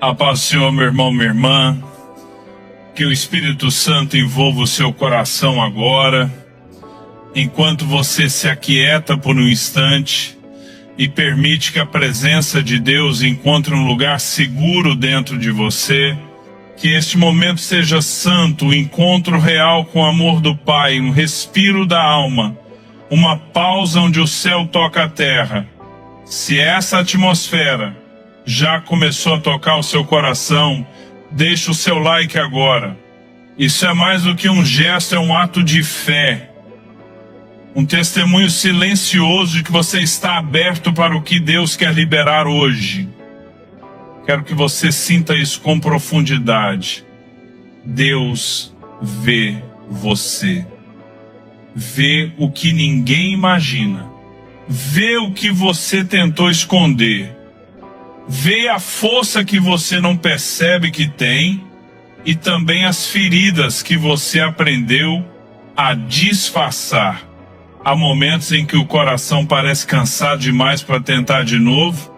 A paz do Senhor, meu irmão, minha irmã. Que o Espírito Santo envolva o seu coração agora, enquanto você se aquieta por um instante e permite que a presença de Deus encontre um lugar seguro dentro de você. Que este momento seja santo, um encontro real com o amor do Pai, um respiro da alma, uma pausa onde o céu toca a terra. Se essa atmosfera já começou a tocar o seu coração, deixe o seu like agora. Isso é mais do que um gesto, é um ato de fé. Um testemunho silencioso de que você está aberto para o que Deus quer liberar hoje. Quero que você sinta isso com profundidade. Deus vê você. Vê o que ninguém imagina. Vê o que você tentou esconder. Vê a força que você não percebe que tem e também as feridas que você aprendeu a disfarçar. Há momentos em que o coração parece cansado demais para tentar de novo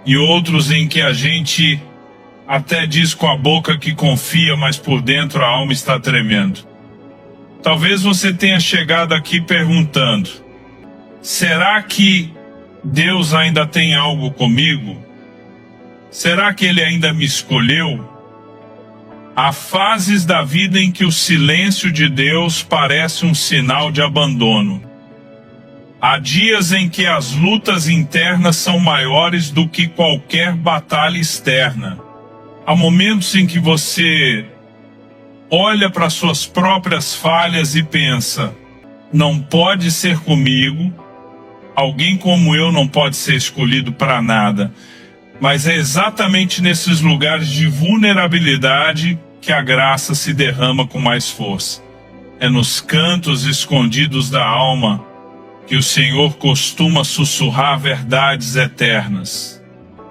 e outros em que a gente até diz com a boca que confia, mas por dentro a alma está tremendo. Talvez você tenha chegado aqui perguntando: será que Deus ainda tem algo comigo? Será que Ele ainda me escolheu? Há fases da vida em que o silêncio de Deus parece um sinal de abandono. Há dias em que as lutas internas são maiores do que qualquer batalha externa. Há momentos em que você olha para suas próprias falhas e pensa: não pode ser comigo, alguém como eu não pode ser escolhido para nada. Mas é exatamente nesses lugares de vulnerabilidade que a graça se derrama com mais força. É nos cantos escondidos da alma que o Senhor costuma sussurrar verdades eternas.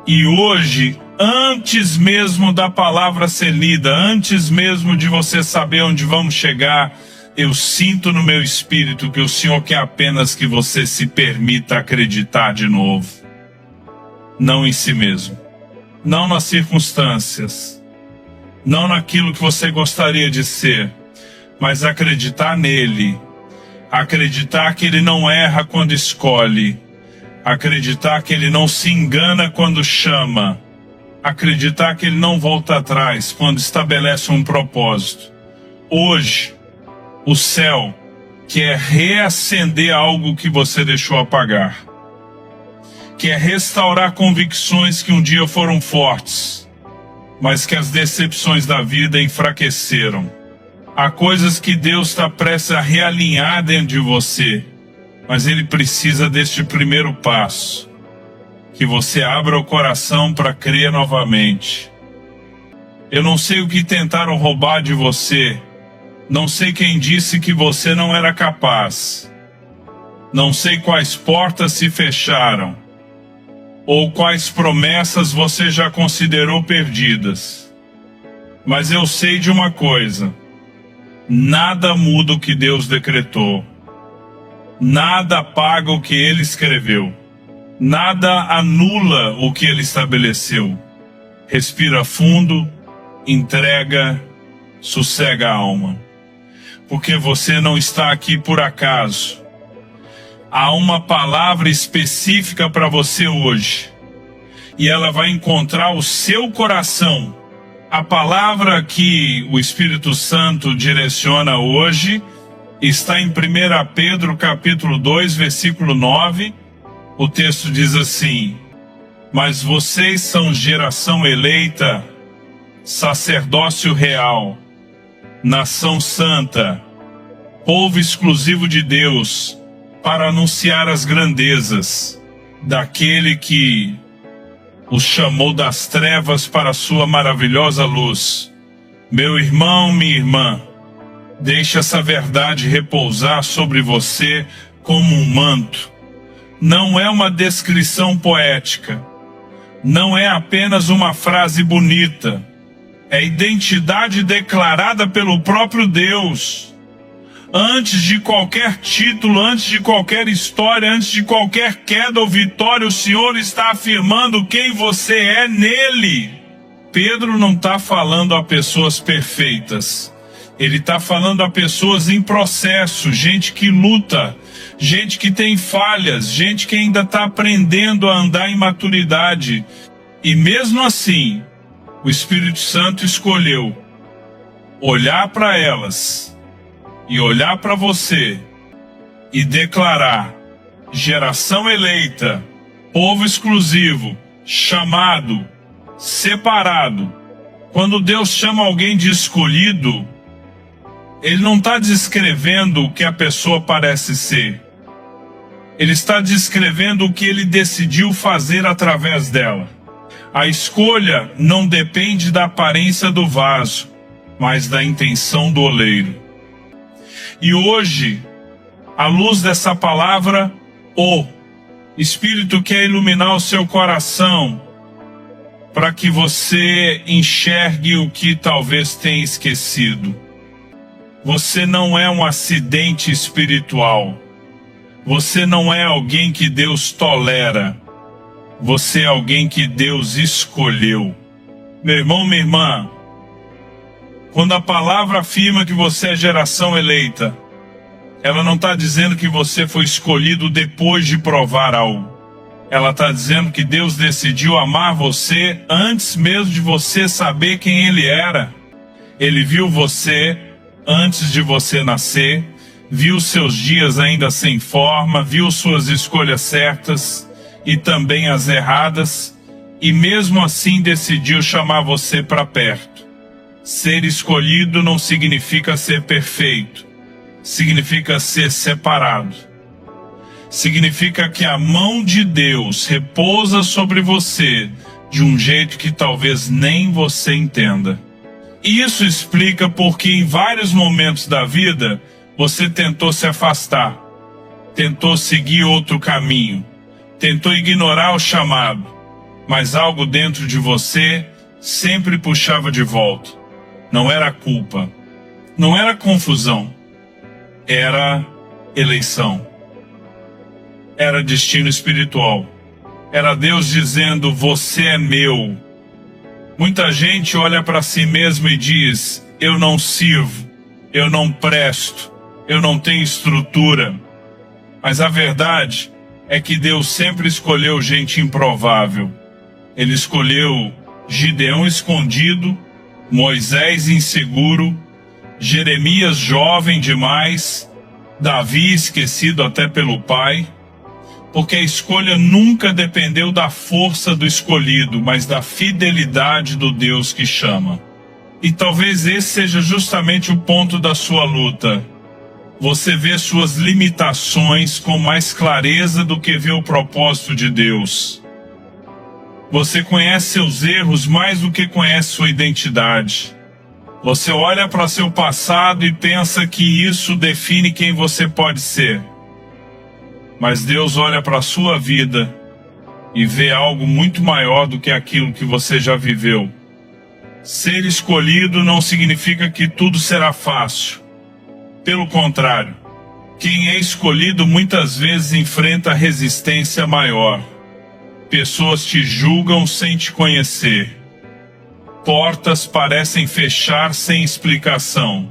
E hoje, antes mesmo da palavra ser lida, antes mesmo de você saber onde vamos chegar, eu sinto no meu espírito que o Senhor quer apenas que você se permita acreditar de novo. Não em si mesmo, não nas circunstâncias, não naquilo que você gostaria de ser, mas acreditar nele, acreditar que ele não erra quando escolhe, acreditar que ele não se engana quando chama, acreditar que ele não volta atrás quando estabelece um propósito. Hoje, o céu quer reacender algo que você deixou apagar. Quer restaurar convicções que um dia foram fortes, mas que as decepções da vida enfraqueceram. Há coisas que Deus está prestes a realinhar dentro de você, mas Ele precisa deste primeiro passo, que você abra o coração para crer novamente. Eu não sei o que tentaram roubar de você, não sei quem disse que você não era capaz, não sei quais portas se fecharam, ou quais promessas você já considerou perdidas. Mas eu sei de uma coisa: nada muda o que Deus decretou. Nada apaga o que Ele escreveu. Nada anula o que Ele estabeleceu. Respira fundo, entrega, sossega a alma. Porque você não está aqui por acaso. Há uma palavra específica para você hoje, e ela vai encontrar o seu coração. A palavra que o Espírito Santo direciona hoje está em 1 Pedro capítulo 2, versículo 9. O texto diz assim: mas vocês são geração eleita, sacerdócio real, nação santa, povo exclusivo de Deus, para anunciar as grandezas daquele que os chamou das trevas para a sua maravilhosa luz. Meu irmão, minha irmã, deixe essa verdade repousar sobre você como um manto. Não é uma descrição poética, não é apenas uma frase bonita, é identidade declarada pelo próprio Deus. Antes de qualquer título, antes de qualquer história, antes de qualquer queda ou vitória, o Senhor está afirmando quem você é nele. Pedro não está falando a pessoas perfeitas. Ele está falando a pessoas em processo, gente que luta, gente que tem falhas, gente que ainda está aprendendo a andar em maturidade. E mesmo assim, o Espírito Santo escolheu olhar para elas e olhar para você e declarar: geração eleita, povo exclusivo, chamado, separado. Quando Deus chama alguém de escolhido, Ele não está descrevendo o que a pessoa parece ser. Ele está descrevendo o que Ele decidiu fazer através dela. A escolha não depende da aparência do vaso, mas da intenção do oleiro. E hoje, à luz dessa palavra, o Espírito quer iluminar o seu coração para que você enxergue o que talvez tenha esquecido. Você não é um acidente espiritual. Você não é alguém que Deus tolera. Você é alguém que Deus escolheu. Meu irmão, minha irmã, quando a palavra afirma que você é geração eleita, ela não está dizendo que você foi escolhido depois de provar algo. Ela está dizendo que Deus decidiu amar você antes mesmo de você saber quem Ele era. Ele viu você antes de você nascer, viu seus dias ainda sem forma, viu suas escolhas certas e também as erradas, e mesmo assim decidiu chamar você para perto. Ser escolhido não significa ser perfeito, significa ser separado. Significa que a mão de Deus repousa sobre você de um jeito que talvez nem você entenda. Isso explica porque em vários momentos da vida você tentou se afastar, tentou seguir outro caminho, tentou ignorar o chamado, mas algo dentro de você sempre puxava de volta. Não era culpa, não era confusão, era eleição. Era destino espiritual. Era Deus dizendo: você é meu. Muita gente olha para si mesmo e diz: eu não sirvo, eu não presto, eu não tenho estrutura. Mas a verdade é que Deus sempre escolheu gente improvável. Ele escolheu Gideão escondido, Moisés inseguro, Jeremias jovem demais, Davi esquecido até pelo pai. Porque a escolha nunca dependeu da força do escolhido, mas da fidelidade do Deus que chama. E talvez esse seja justamente o ponto da sua luta. Você vê suas limitações com mais clareza do que vê o propósito de Deus. Você conhece seus erros mais do que conhece sua identidade. Você olha para seu passado e pensa que isso define quem você pode ser. Mas Deus olha para a sua vida e vê algo muito maior do que aquilo que você já viveu. Ser escolhido não significa que tudo será fácil. Pelo contrário, quem é escolhido muitas vezes enfrenta resistência maior. Pessoas te julgam sem te conhecer. Portas parecem fechar sem explicação.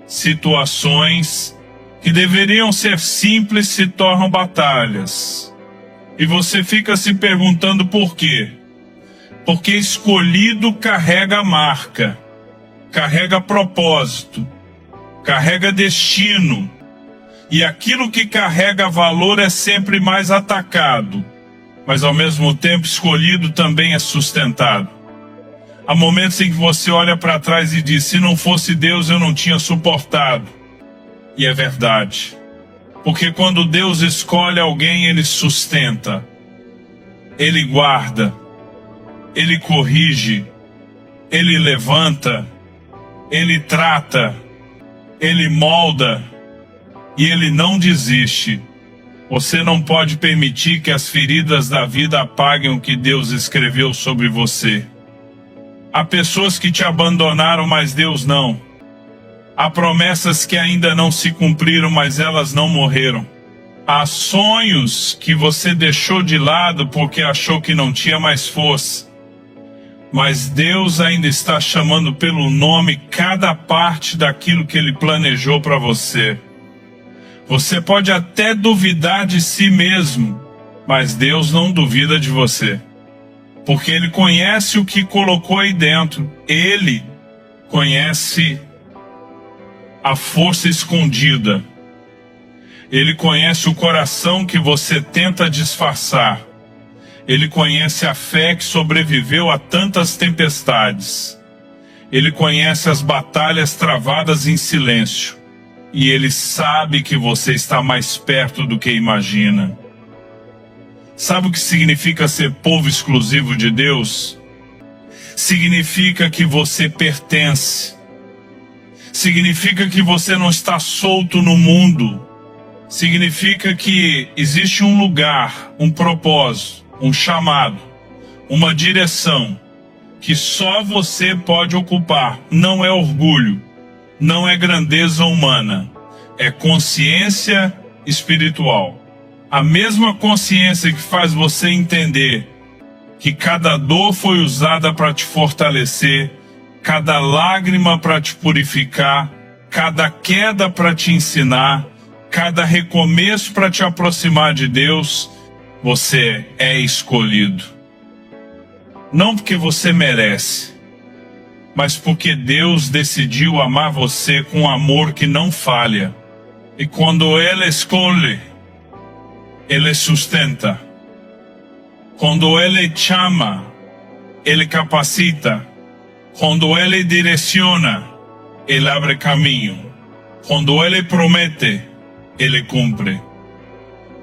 Situações que deveriam ser simples se tornam batalhas. E você fica se perguntando por quê? Porque escolhido carrega a marca, carrega propósito, carrega destino. E aquilo que carrega valor é sempre mais atacado, mas ao mesmo tempo escolhido também é sustentado. Há momentos em que você olha para trás e diz: se não fosse Deus eu não tinha suportado. E é verdade, porque quando Deus escolhe alguém, Ele sustenta, Ele guarda, Ele corrige, Ele levanta, Ele trata, Ele molda e Ele não desiste. Você não pode permitir que as feridas da vida apaguem o que Deus escreveu sobre você. Há pessoas que te abandonaram, mas Deus não. Há promessas que ainda não se cumpriram, mas elas não morreram. Há sonhos que você deixou de lado porque achou que não tinha mais força. mas Deus ainda está chamando pelo nome cada parte daquilo que Ele planejou para você. Você pode até duvidar de si mesmo, mas Deus não duvida de você, porque Ele conhece o que colocou aí dentro. Ele conhece a força escondida. Ele conhece o coração que você tenta disfarçar. Ele conhece a fé que sobreviveu a tantas tempestades. Ele conhece as batalhas travadas em silêncio. E Ele sabe que você está mais perto do que imagina. Sabe o que significa ser povo exclusivo de Deus? Significa que você pertence. Significa que você não está solto no mundo. Significa que existe um lugar, um propósito, um chamado, uma direção que só você pode ocupar. Não é orgulho, não é grandeza humana, é consciência espiritual. A mesma consciência que faz você entender que cada dor foi usada para te fortalecer, cada lágrima para te purificar, cada queda para te ensinar, cada recomeço para te aproximar de Deus. Você é escolhido. Não porque você merece, mas porque Deus decidiu amar você com um amor que não falha. E quando Ele escolhe, Ele sustenta. Quando Ele chama, Ele capacita. Quando Ele direciona, Ele abre caminho. Quando Ele promete, Ele cumpre.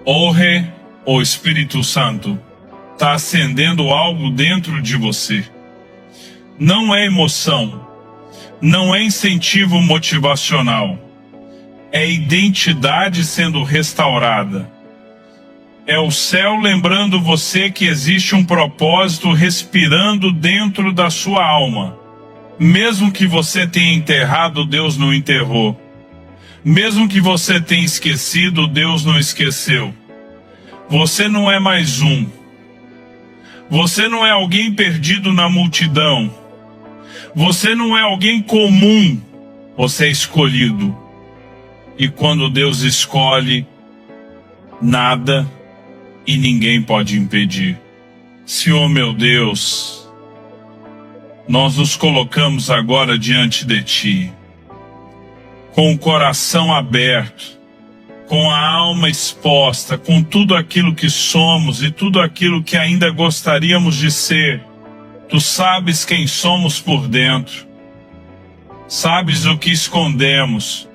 Hoje, o Espírito Santo está acendendo algo dentro de você. Não é emoção, não é incentivo motivacional, é identidade sendo restaurada. É o céu lembrando você que existe um propósito respirando dentro da sua alma. Mesmo que você tenha enterrado, Deus não enterrou. Mesmo que você tenha esquecido, Deus não esqueceu. Você não é mais um. Você não é alguém perdido na multidão. Você não é alguém comum. Você é escolhido. E quando Deus escolhe, nada e ninguém pode impedir. Senhor meu Deus, nós nos colocamos agora diante de Ti, com o coração aberto, com a alma exposta, com tudo aquilo que somos e tudo aquilo que ainda gostaríamos de ser. Tu sabes quem somos por dentro. Sabes o que escondemos,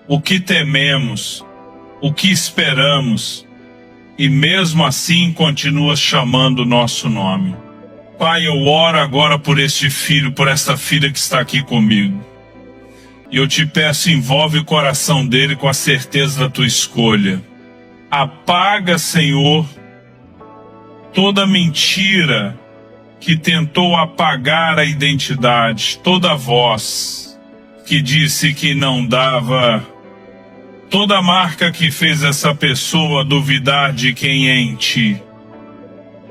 o que tememos, o que esperamos. E mesmo assim continuas chamando o nosso nome. Pai, eu oro agora por este filho, por esta filha que está aqui comigo. E eu te peço, envolve o coração dele com a certeza da tua escolha. Apaga, Senhor, toda mentira que tentou apagar a identidade, toda voz que disse que não dava, toda marca que fez essa pessoa duvidar de quem é em Ti.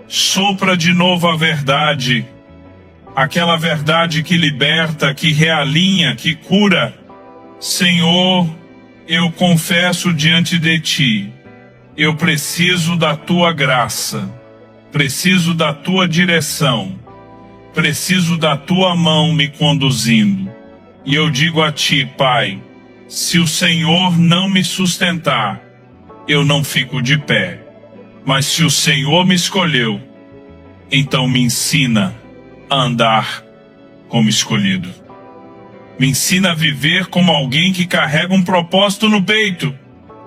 Sopra de novo a verdade, aquela verdade que liberta, que realinha, que cura. Senhor, eu confesso diante de Ti, eu preciso da Tua graça, preciso da Tua direção, preciso da Tua mão me conduzindo. E eu digo a Ti, Pai, se o Senhor não me sustentar, eu não fico de pé. Mas se o Senhor me escolheu, então me ensina a andar como escolhido. Me ensina a viver como alguém que carrega um propósito no peito.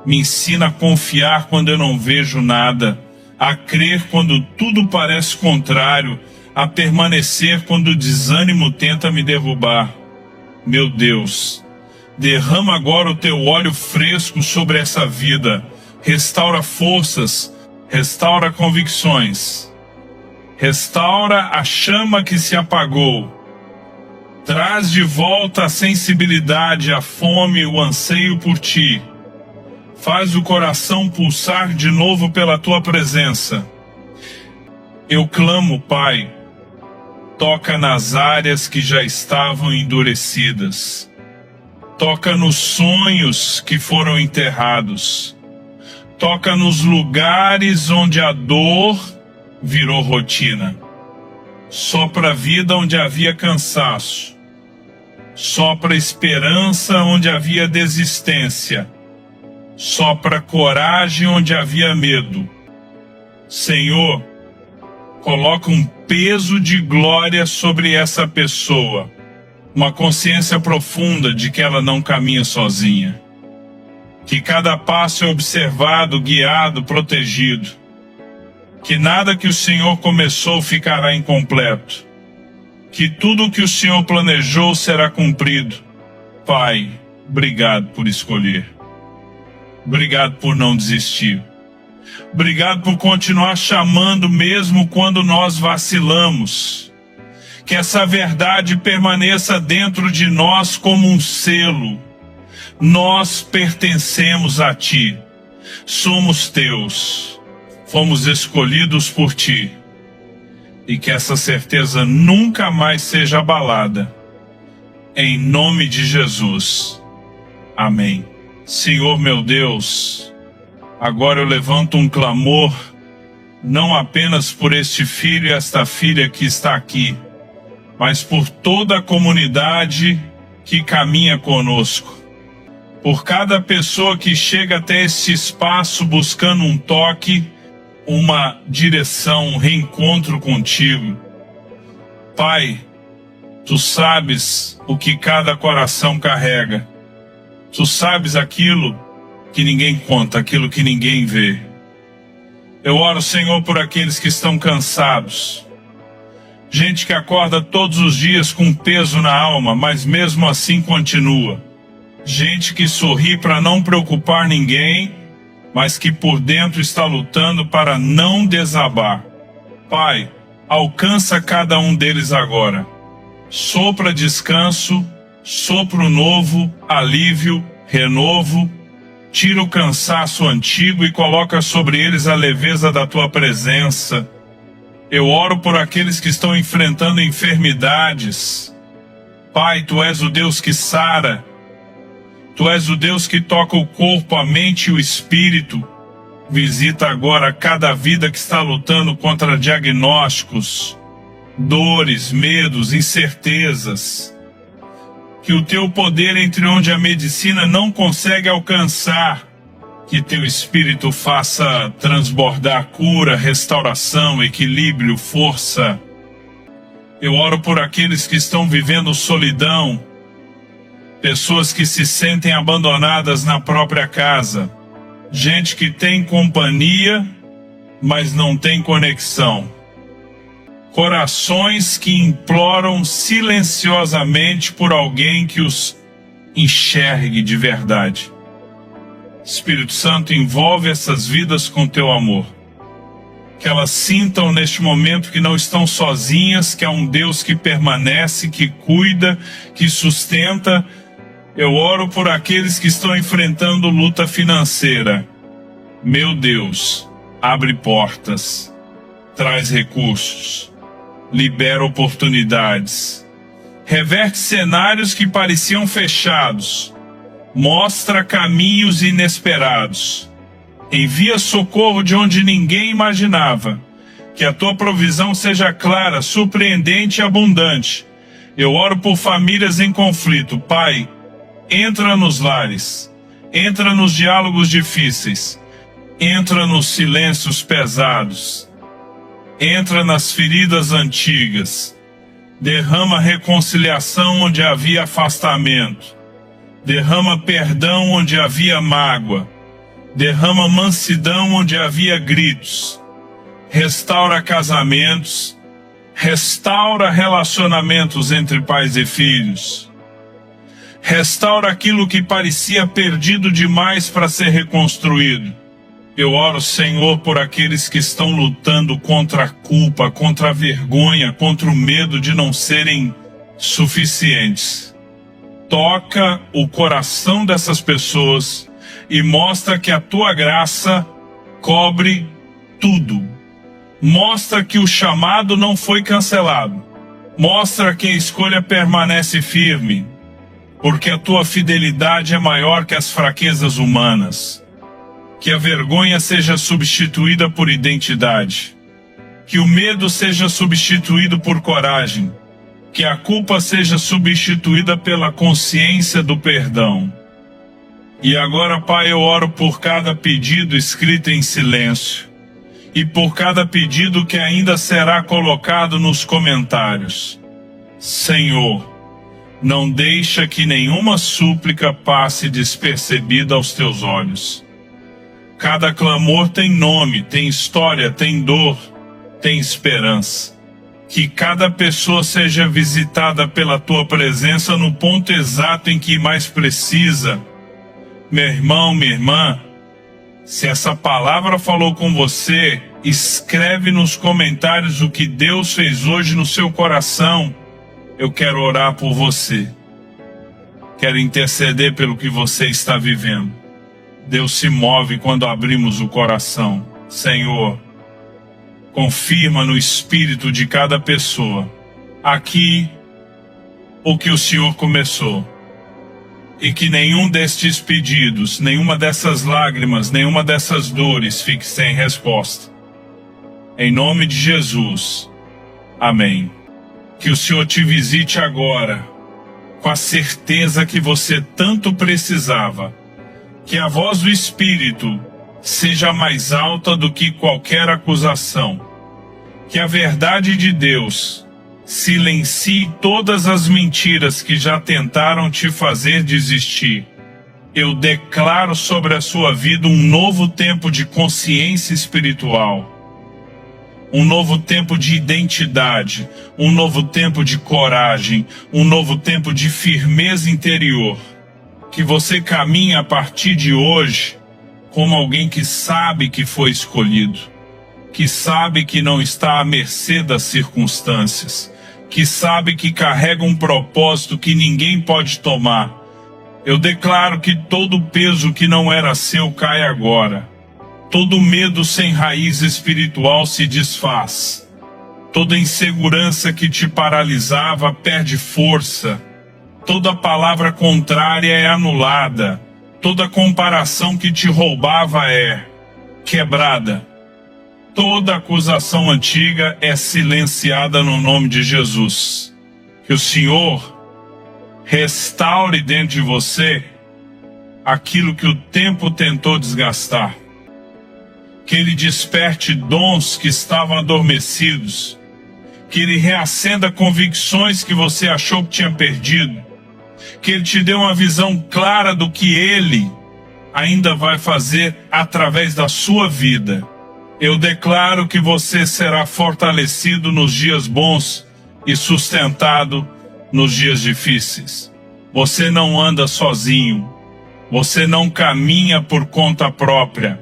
Me ensina a confiar quando eu não vejo nada, a crer quando tudo parece contrário, a permanecer quando o desânimo tenta me derrubar. Meu Deus, derrama agora o Teu óleo fresco sobre essa vida. Restaura forças, restaura convicções. Restaura a chama que se apagou. Traz de volta a sensibilidade, a fome, o anseio por Ti. Faz o coração pulsar de novo pela Tua presença. Eu clamo, Pai, Toca nas áreas que já estavam endurecidas. Toca nos sonhos que foram enterrados. Toca nos lugares onde a dor virou rotina. Sopra a vida onde havia cansaço. Sopra a esperança onde havia desistência. Sopra a coragem onde havia medo. Senhor, coloca um peso de glória sobre essa pessoa. Uma consciência profunda de que ela não caminha sozinha. Que cada passo é observado, guiado, protegido. Que nada que o Senhor começou ficará incompleto. Que tudo o que o Senhor planejou será cumprido. Pai, obrigado por escolher. Obrigado por não desistir. Obrigado por continuar chamando mesmo quando nós vacilamos. Que essa verdade permaneça dentro de nós como um selo. Nós pertencemos a Ti. Somos Teus. Fomos escolhidos por Ti. E que essa certeza nunca mais seja abalada. Em nome de Jesus. Amém. Senhor meu Deus, agora eu levanto um clamor, não apenas por este filho e esta filha que está aqui, mas por toda a comunidade que caminha conosco. Por cada pessoa que chega até este espaço buscando um toque, uma direção, um reencontro contigo. Pai, Tu sabes o que cada coração carrega. Tu sabes aquilo que ninguém conta, aquilo que ninguém vê. Eu oro, Senhor, por aqueles que estão cansados. Gente que acorda todos os dias com peso na alma, mas mesmo assim continua. Gente que sorri para não preocupar ninguém, mas que por dentro está lutando para não desabar. Pai, alcança cada um deles agora. Sopra descanso, sopro novo, alívio, renovo. Tira o cansaço antigo e coloca sobre eles a leveza da Tua presença. Eu oro por aqueles que estão enfrentando enfermidades. Pai, Tu és o Deus que sara. Tu és o Deus que toca o corpo, a mente e o espírito. Visita agora cada vida que está lutando contra diagnósticos, dores, medos, incertezas. Que o Teu poder entre onde a medicina não consegue alcançar, que Teu Espírito faça transbordar cura, restauração, equilíbrio, força. Eu oro por aqueles que estão vivendo solidão, pessoas que se sentem abandonadas na própria casa, gente que tem companhia, mas não tem conexão. Corações que imploram silenciosamente por alguém que os enxergue de verdade. Espírito Santo, envolve essas vidas com Teu amor. Que elas sintam neste momento que não estão sozinhas, que há um Deus que permanece, que cuida, que sustenta. Eu oro por aqueles que estão enfrentando luta financeira. Meu Deus, abre portas, traz recursos, libera oportunidades, reverte cenários que pareciam fechados, mostra caminhos inesperados, envia socorro de onde ninguém imaginava, que a Tua provisão seja clara, surpreendente e abundante. Eu oro por famílias em conflito. Pai, entra nos lares, entra nos diálogos difíceis, entra nos silêncios pesados, entra nas feridas antigas, derrama reconciliação onde havia afastamento, derrama perdão onde havia mágoa, derrama mansidão onde havia gritos, restaura casamentos, restaura relacionamentos entre pais e filhos, restaura aquilo que parecia perdido demais para ser reconstruído. Eu oro, Senhor, por aqueles que estão lutando contra a culpa, contra a vergonha, contra o medo de não serem suficientes. Toca o coração dessas pessoas e mostra que a Tua graça cobre tudo. Mostra que o chamado não foi cancelado. Mostra que a escolha permanece firme, porque a tua fidelidade é maior que as fraquezas humanas. Que a vergonha seja substituída por identidade. Que o medo seja substituído por coragem. Que a culpa seja substituída pela consciência do perdão. E agora, Pai, eu oro por cada pedido escrito em silêncio. E por cada pedido que ainda será colocado nos comentários. Senhor, não deixa que nenhuma súplica passe despercebida aos teus olhos. Cada clamor tem nome, tem história, tem dor, tem esperança. Que cada pessoa seja visitada pela tua presença no ponto exato em que mais precisa. Meu irmão, minha irmã, se essa palavra falou com você, escreve nos comentários o que Deus fez hoje no seu coração. Eu quero orar por você. Quero interceder pelo que você está vivendo. Deus se move quando abrimos o coração. Senhor, confirma no espírito de cada pessoa aqui o que o Senhor começou. E que nenhum destes pedidos, nenhuma dessas lágrimas, nenhuma dessas dores fique sem resposta. Em nome de Jesus. Amém. Que o Senhor te visite agora, com a certeza que você tanto precisava. Que a voz do Espírito seja mais alta do que qualquer acusação. Que a verdade de Deus silencie todas as mentiras que já tentaram te fazer desistir. Eu declaro sobre a sua vida um novo tempo de consciência espiritual. Um novo tempo de identidade, um novo tempo de coragem, um novo tempo de firmeza interior. Que você caminhe a partir de hoje como alguém que sabe que foi escolhido, que sabe que não está à mercê das circunstâncias, que sabe que carrega um propósito que ninguém pode tomar. Eu declaro que todo peso que não era seu cai agora. Todo medo sem raiz espiritual se desfaz. Toda insegurança que te paralisava perde força. Toda palavra contrária é anulada. Toda comparação que te roubava é quebrada. Toda acusação antiga é silenciada no nome de Jesus. Que o Senhor restaure dentro de você aquilo que o tempo tentou desgastar. Que Ele desperte dons que estavam adormecidos. Que Ele reacenda convicções que você achou que tinha perdido. Que Ele te dê uma visão clara do que Ele ainda vai fazer através da sua vida. Eu declaro que você será fortalecido nos dias bons e sustentado nos dias difíceis. Você não anda sozinho. Você não caminha por conta própria.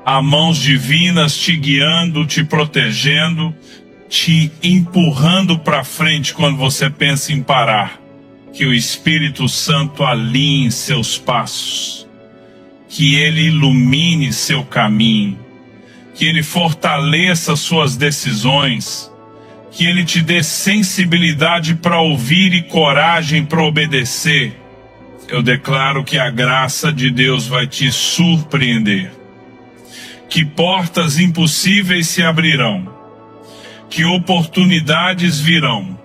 Há mãos divinas te guiando, te protegendo, te empurrando para frente quando você pensa em parar. Que o Espírito Santo alinhe seus passos. Que Ele ilumine seu caminho. Que Ele fortaleça suas decisões. Que Ele te dê sensibilidade para ouvir e coragem para obedecer. Eu declaro que a graça de Deus vai te surpreender. Que portas impossíveis se abrirão. Que oportunidades virão.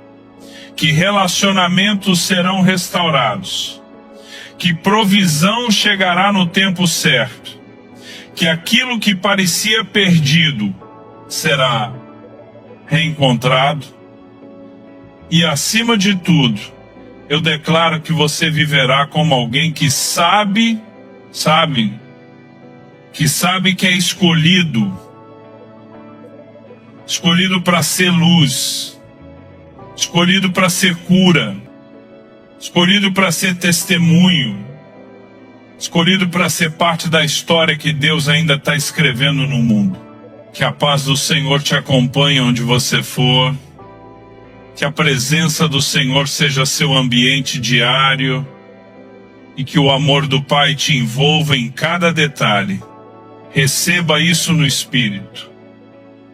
Que relacionamentos serão restaurados. Que provisão chegará no tempo certo. Que aquilo que parecia perdido será reencontrado. E acima de tudo, eu declaro que você viverá como alguém que sabe que é escolhido para ser luz, escolhido para ser cura, escolhido para ser testemunho, escolhido para ser parte da história que Deus ainda está escrevendo no mundo. Que a paz do Senhor te acompanhe onde você for, que a presença do Senhor seja seu ambiente diário e que o amor do Pai te envolva em cada detalhe. Receba isso no Espírito,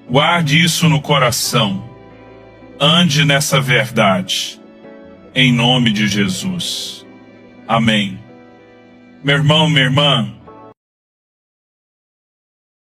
guarde isso no coração ande nessa verdade, em nome de Jesus. Amém. Meu irmão, minha irmã,